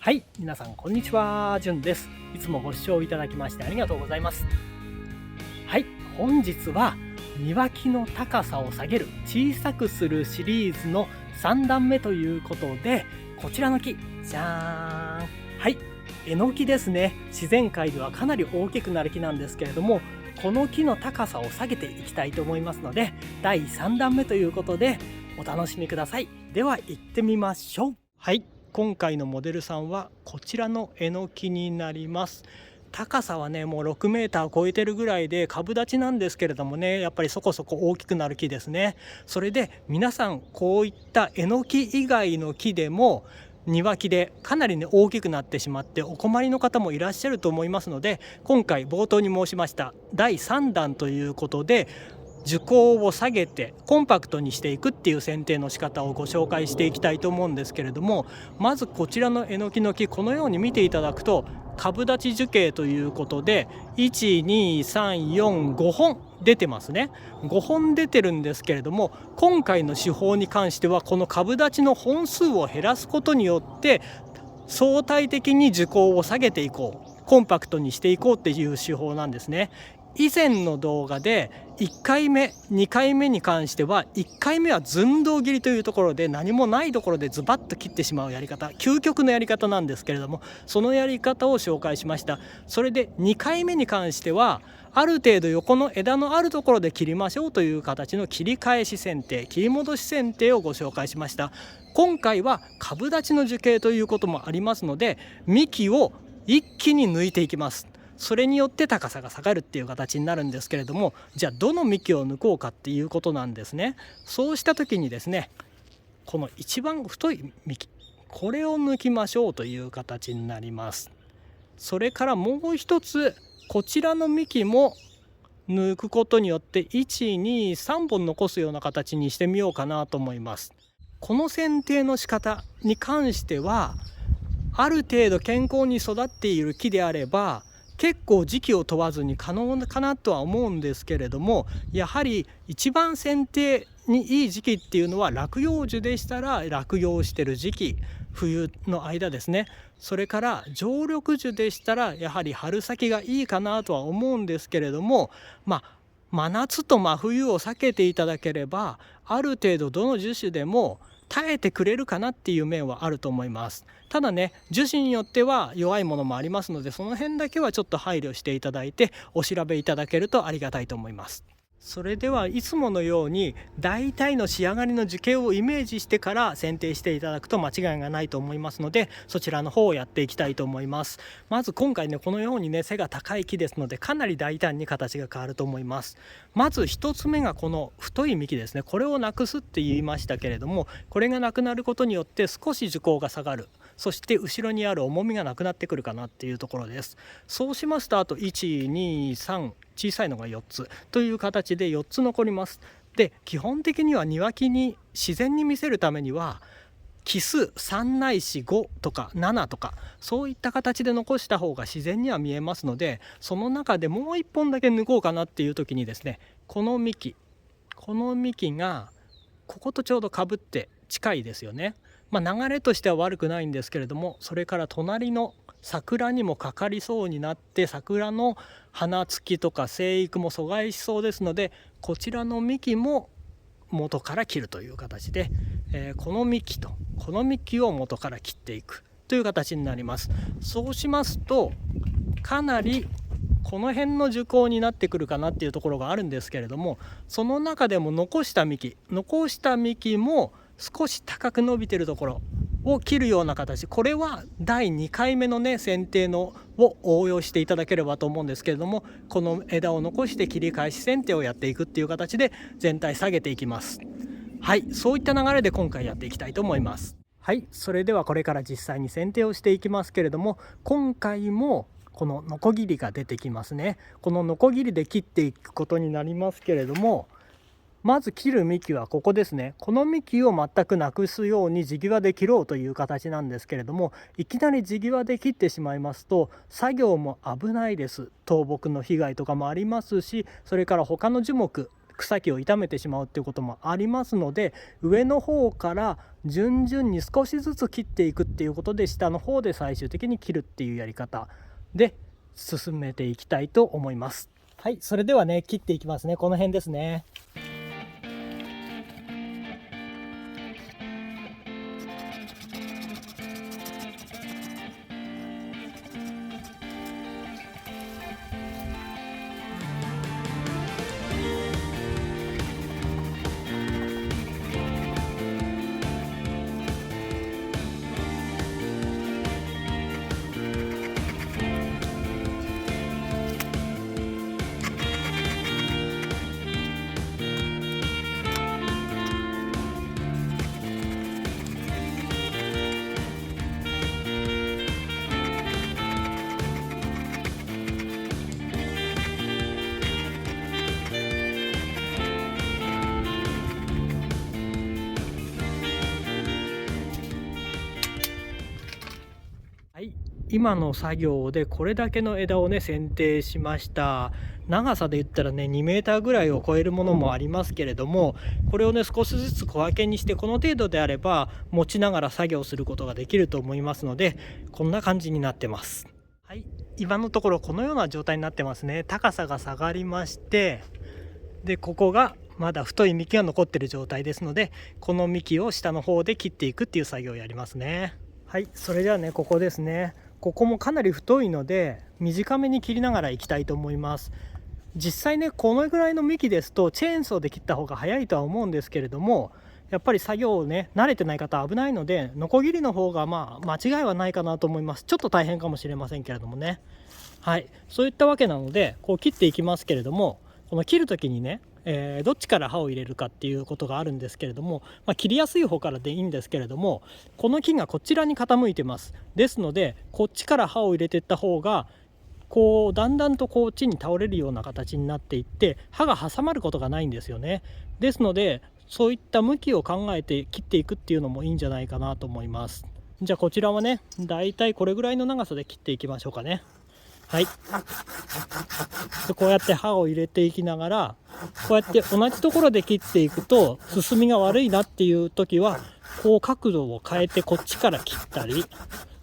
はい、皆さんこんにちは、じゅんです。いつもご視聴いただきましてありがとうございます。はい、本日は庭木の高さを下げる、小さくするシリーズの3段目ということで、こちらの木、じゃーん。はい、えのきですね。自然界ではかなり大きくなる木なんですけれども、この木の高さを下げていきたいと思いますので、第3弾目ということでお楽しみください。では行ってみましょう。はい、今回のモデルさんはこちらのえのきになります。高さはねもう6メーター超えてるぐらいで株立ちなんですけれどもね、やっぱりそこそこ大きくなる木ですね。それで皆さんこういったえのき以外の木でも庭木でかなりね大きくなってしまってお困りの方もいらっしゃると思いますので、今回冒頭に申しました第3弾ということで、樹高を下げてコンパクトにしていくっていう剪定の仕方をご紹介していきたいと思うんですけれども、まずこちらのえのきの木、このように見ていただくと株立ち樹形ということで12345本出てますね。5本出てるんですけれども、今回の手法に関してはこの株立ちの本数を減らすことによって相対的に樹高を下げていこう、コンパクトにしていこうっていう手法なんですね。以前の動画で1回目2回目に関しては、1回目は寸胴切りというところで何もないところでズバッと切ってしまうやり方、究極のやり方なんですけれども、そのやり方を紹介しました。それで2回目に関してはある程度横の枝のあるところで切りましょうという形の切り返し剪定、切り戻し剪定をご紹介しました。今回は株立ちの樹形ということもありますので、幹を一気に抜いていきます。それによって高さが下がるっていう形になるんですけれども、じゃあどの幹を抜こうかっていうことなんですね。そうした時にですね、この一番太い幹、これを抜きましょうという形になります。それからもう一つ、こちらの幹も抜くことによって123本残すような形にしてみようかなと思います。この剪定の仕方に関しては、ある程度健康に育っている木であれば結構時期を問わずに可能かなとは思うんですけれども、やはり一番剪定にいい時期っていうのは落葉樹でしたら落葉してる時期、冬の間ですね。それから常緑樹でしたらやはり春先がいいかなとは思うんですけれども、真夏と真冬を避けていただければある程度どの樹種でも耐えてくれるかなっていう面はあると思います。ただね、樹種によっては弱いものもありますので、その辺だけはちょっと配慮していただいてお調べいただけるとありがたいと思います。それではいつものように大体の仕上がりの樹形をイメージしてから剪定していただくと間違いがないと思いますので、そちらの方をやっていきたいと思います。まず今回ね、このようにね背が高い木ですのでかなり大胆に形が変わると思います。まず1つ目がこの太い幹ですね。これをなくすって言いましたけれども、これがなくなることによって少し樹高が下がる、そして後ろにある重みがなくなってくるかなっていうところです。そうしますとあと123、小さいのが4つという形で4つ残ります。で、基本的には庭木に自然に見せるためには奇数3ないし5とか7とかそういった形で残した方が自然には見えますので、その中でもう1本だけ抜こうかなっていう時にですね、この幹がこことちょうどかぶって近いですよね。流れとしては悪くないんですけれども、それから隣の桜にもかかりそうになって桜の花つきとか生育も阻害しそうですので、こちらの幹も元から切るという形で、この幹とこの幹を元から切っていくという形になります。そうしますとかなりこの辺の樹高になってくるかなっていうところがあるんですけれども、その中でも残した幹も少し高く伸びてるところを切るような形、これは第2回目のね剪定のを応用していただければと思うんですけれども、この枝を残して切り返し剪定をやっていくっていう形で全体下げていきます。はい、そういった流れで今回やっていきたいと思います。はい、それではこれから実際に剪定をしていきますけれども、今回もこのノコギリが出てきますね。このノコギリで切っていくことになりますけれども、まず切る幹はここですね。この幹を全くなくすように地際で切ろうという形なんですけれども、いきなり地際で切ってしまいますと作業も危ないです。倒木の被害とかもありますし、それから他の樹木草木を傷めてしまうっていうこともありますので、上の方から順々に少しずつ切っていくっていうことで、下の方で最終的に切るっていうやり方で進めていきたいと思います。はい、それではね、切っていきますね。この辺ですね。はい、今の作業でこれだけの枝をね剪定しました。長さで言ったらね2メーターぐらいを超えるものもありますけれども、これをね少しずつ小分けにして、この程度であれば持ちながら作業することができると思いますので、こんな感じになってます。はい、今のところこのような状態になってますね。高さが下がりまして、でここがまだ太い幹が残ってる状態ですので、この幹を下の方で切っていくっていう作業をやりますね。はい、それではねここですね。ここもかなり太いので短めに切りながらいきたいと思います。実際ねこのぐらいの幹ですとチェーンソーで切った方が早いとは思うんですけれども、やっぱり作業をね慣れてない方は危ないので、ノコギリの方が間違いはないかなと思います。ちょっと大変かもしれませんけれどもね。はい、そういったわけなのでこう切っていきますけれども、この切る時にねどっちから刃を入れるかっていうことがあるんですけれども、切りやすい方からでいいんですけれども、この木がこちらに傾いてます。ですのでこっちから刃を入れていった方がこうだんだんとこっちに倒れるような形になっていって、刃が挟まることがないんですよね。ですのでそういった向きを考えて切っていくっていうのもいいんじゃないかなと思います。じゃあこちらはねだいたいこれぐらいの長さで切っていきましょうかね。はい、でこうやって刃を入れていきながら、こうやって同じところで切っていくと進みが悪いなっていう時はこう角度を変えてこっちから切ったり、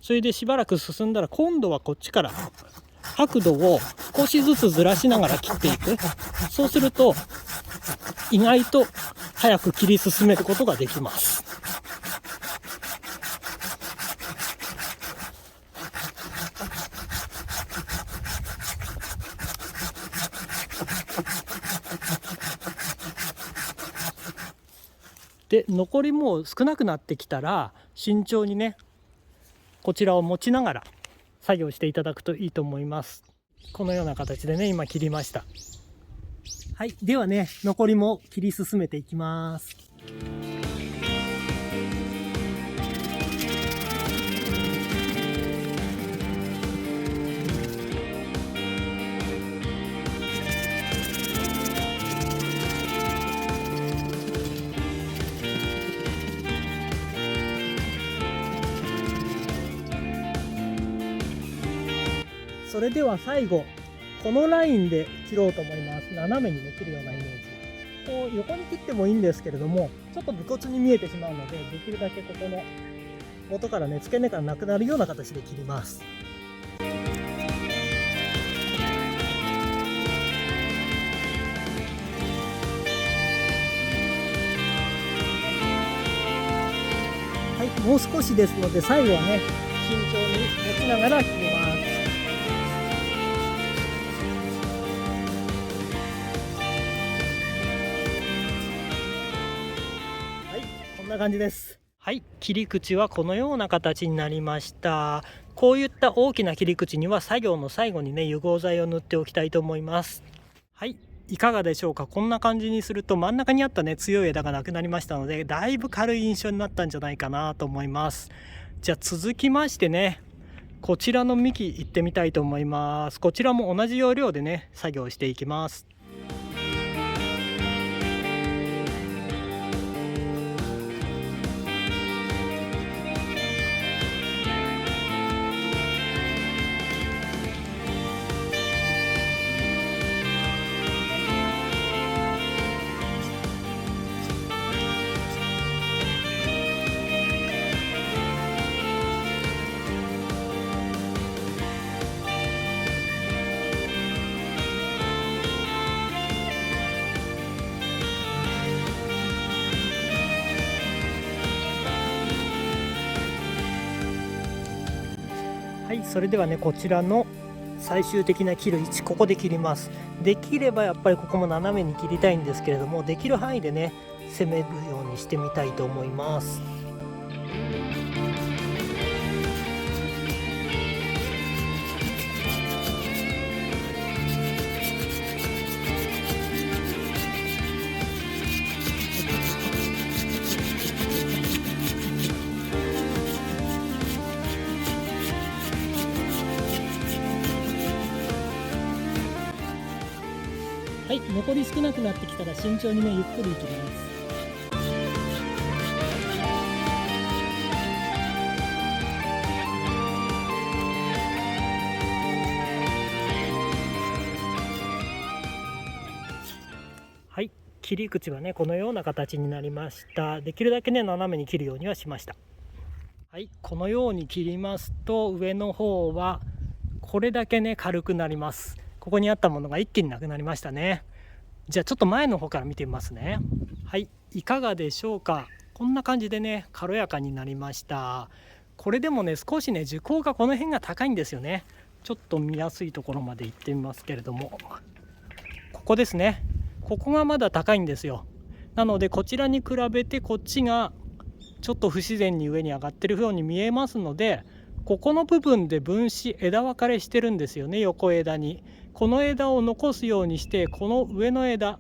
それでしばらく進んだら今度はこっちから角度を少しずつずらしながら切っていく。そうすると意外と早く切り進めることができます。で残りもう少なくなってきたら慎重にねこちらを持ちながら作業していただくといいと思います。このような形でね今切りました。はい、ではね残りも切り進めていきます。それでは最後このラインで切ろうと思います。斜めにね切るようなイメージ。こう横に切ってもいいんですけれども、ちょっと武骨に見えてしまうので、できるだけここの元からね付け根からなくなるような形で切ります。はい、もう少しですので最後はね慎重に持ちながら切ります。こんな感じです。はい、切り口はこのような形になりました。こういった大きな切り口には作業の最後にね油合剤を塗っておきたいと思います。はい、いかがでしょうか。こんな感じにすると真ん中にあったね強い枝がなくなりましたので、だいぶ軽い印象になったんじゃないかなと思います。じゃあ続きましてねこちらの幹いってみたいと思います。こちらも同じ要領でね作業していきます。はい、それではねこちらの最終的な切る位置、ここで切ります。できればやっぱりここも斜めに切りたいんですけれども、できる範囲でね攻めるようにしてみたいと思います。はい、残り少なくなってきたら慎重にねゆっくりいきます。はい、切り口はねこのような形になりました。できるだけね斜めに切るようにはしました。はい、このように切りますと上の方はこれだけね軽くなります。ここにあったものが一気になくなりましたね。じゃあちょっと前の方から見てみますね。はい、いかがでしょうか。こんな感じでね軽やかになりました。これでもね少しね樹高がこの辺が高いんですよね。ちょっと見やすいところまで行ってみますけれども、ここですね。ここがまだ高いんですよ。なのでこちらに比べてこっちがちょっと不自然に上に上がってるように見えますので、ここの部分で分枝分かれしてるんですよね。横枝にこの枝を残すようにして、この上の枝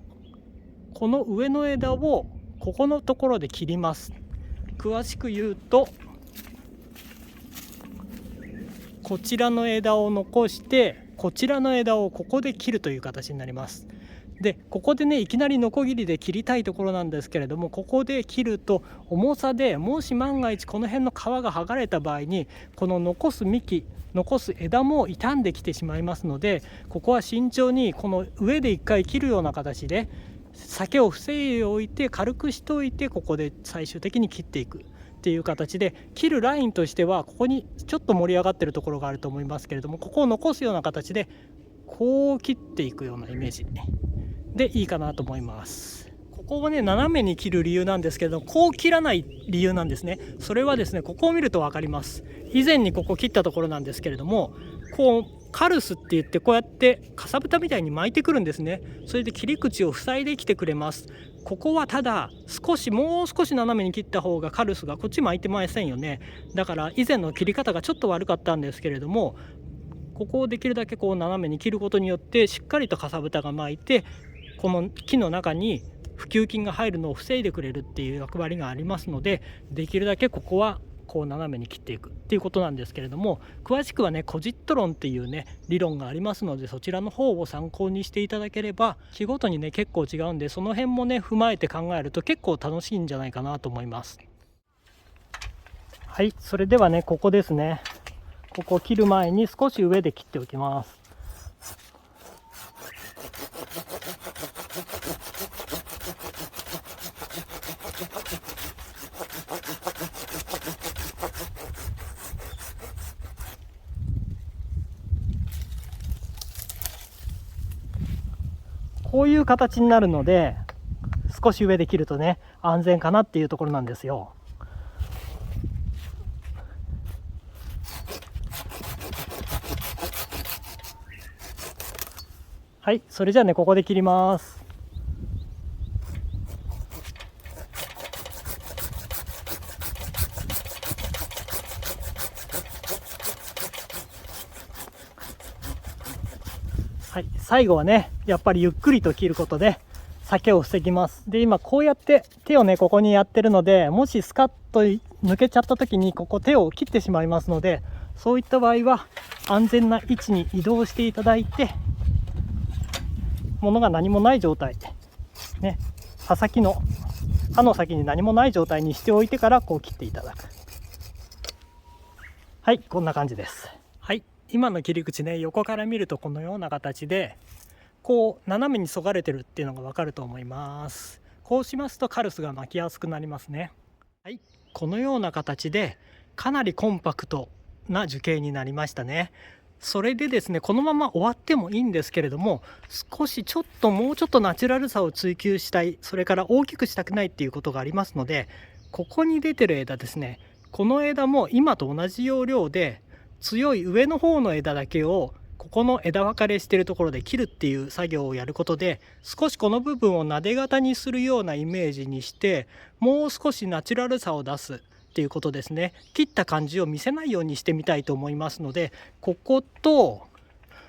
をここのところで切ります。詳しく言うとこちらの枝を残してこちらの枝をここで切るという形になります。でここでねいきなりノコギリで切りたいところなんですけれども、ここで切ると重さでもし万が一この辺の皮が剥がれた場合にこの残す幹残す枝も傷んできてしまいますので、ここは慎重にこの上で一回切るような形で裂けを防いでおいて軽くしておいて、ここで最終的に切っていくっていう形で、切るラインとしてはここにちょっと盛り上がってるところがあると思いますけれども、ここを残すような形でこう切っていくようなイメージでいいかなと思います。ここをね斜めに切る理由なんですけど、こう切らない理由なんですね。それはですね、ここを見ると分かります。以前にここ切ったところなんですけれども、こうカルスって言ってこうやってかさぶたみたいに巻いてくるんですね。それで切り口を塞いできてくれます。ここはただもう少し斜めに切った方がカルスがこっち巻いてませんよね。だから以前の切り方がちょっと悪かったんですけれども、ここをできるだけこう斜めに切ることによってしっかりとかさぶたが巻いて、この木の中に腐朽菌が入るのを防いでくれるっていう役割がありますので、できるだけここはこう斜めに切っていくっていうことなんですけれども、詳しくはねコジット論っていうね理論がありますので、そちらの方を参考にしていただければ、木ごとにね結構違うんで、その辺もね踏まえて考えると結構楽しいんじゃないかなと思います。はい、それではねここですね。ここを切る前に少し上で切っておきます。こういう形になるので、少し上で切るとね安全かなっていうところなんですよ。はい、それじゃあねここで切ります。はい、最後はねやっぱりゆっくりと切ることで裂けを防ぎます。で今こうやって手をねここにやってるので、もしスカッと抜けちゃった時にここ手を切ってしまいますので、そういった場合は安全な位置に移動していただいて、物が何もない状態ね、刃の先に何もない状態にしておいてからこう切っていただく。はい、こんな感じです。はい、今の切り口ね横から見るとこのような形でこう斜めにそがれてるっていうのが分かると思います。こうしますとカルスが巻きやすくなりますね。はい、このような形でかなりコンパクトな樹形になりましたね。それでですね、このまま終わってもいいんですけれども、もうちょっとナチュラルさを追求したい、それから大きくしたくないっていうことがありますので、ここに出てる枝ですね、この枝も今と同じ要領で強い上の方の枝だけをここの枝分かれしているところで切るっていう作業をやることで、少しこの部分をなで型にするようなイメージにして、もう少しナチュラルさを出すっていうことですね。切った感じを見せないようにしてみたいと思いますので、ここと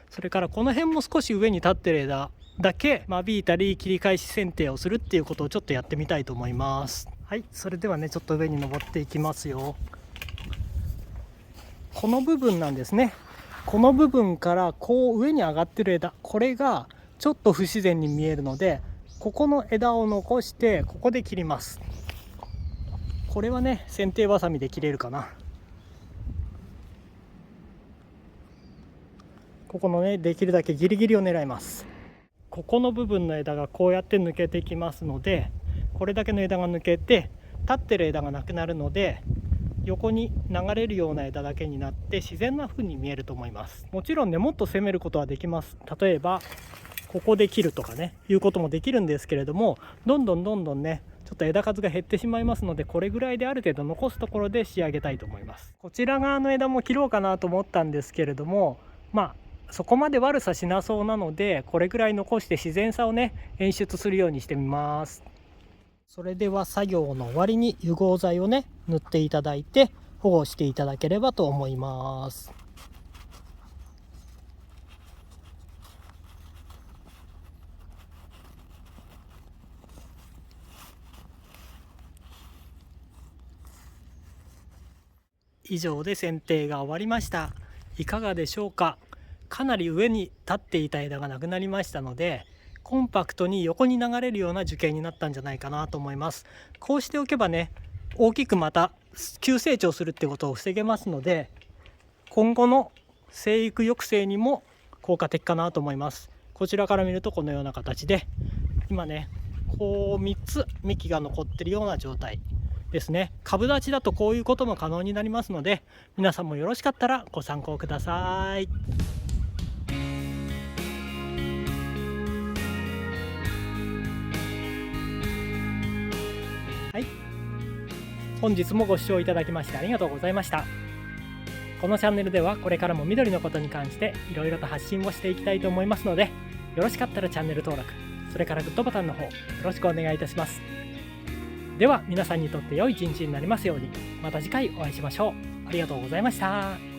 それからこの辺も少し上に立ってる枝だけ間引いたり切り返し剪定をするっていうことをちょっとやってみたいと思います。はい、それではね、ちょっと上に登っていきますよ。この部分なんですね。この部分からこう上に上がってる枝、これがちょっと不自然に見えるので、ここの枝を残してここで切ります。これはね、剪定バサミで切れるかな。ここのね、できるだけギリギリを狙います。ここの部分の枝がこうやって抜けてきますので、これだけの枝が抜けて立ってる枝がなくなるので、横に流れるような枝だけになって自然な風に見えると思います。もちろんね、もっと攻めることはできます。例えばここで切るとかね、いうこともできるんですけれども、どんどんね、ちょっと枝数が減ってしまいますので、これぐらいである程度残すところで仕上げたいと思います。こちら側の枝も切ろうかなと思ったんですけれども、そこまで悪さしなそうなので、これぐらい残して自然さをね、演出するようにしてみます。それでは作業の終わりに油合剤をね、塗っていただいて保護していただければと思います。以上で剪定が終わりました。いかがでしょうか。かなり上に立っていた枝がなくなりましたので、コンパクトに横に流れるような樹形になったんじゃないかなと思います。こうしておけばね、大きくまた急成長するってことを防げますので、今後の生育抑制にも効果的かなと思います。こちらから見るとこのような形で、今ね、こう3つ幹が残ってるような状態ですね。株立ちだとこういうことも可能になりますので、皆さんもよろしかったらご参考ください。はい、本日もご視聴いただきましてありがとうございました。このチャンネルではこれからも緑のことに関していろいろと発信をしていきたいと思いますので、よろしかったらチャンネル登録、それからグッドボタンの方よろしくお願いいたします。では皆さんにとって良い一日になりますように。また次回お会いしましょう。ありがとうございました。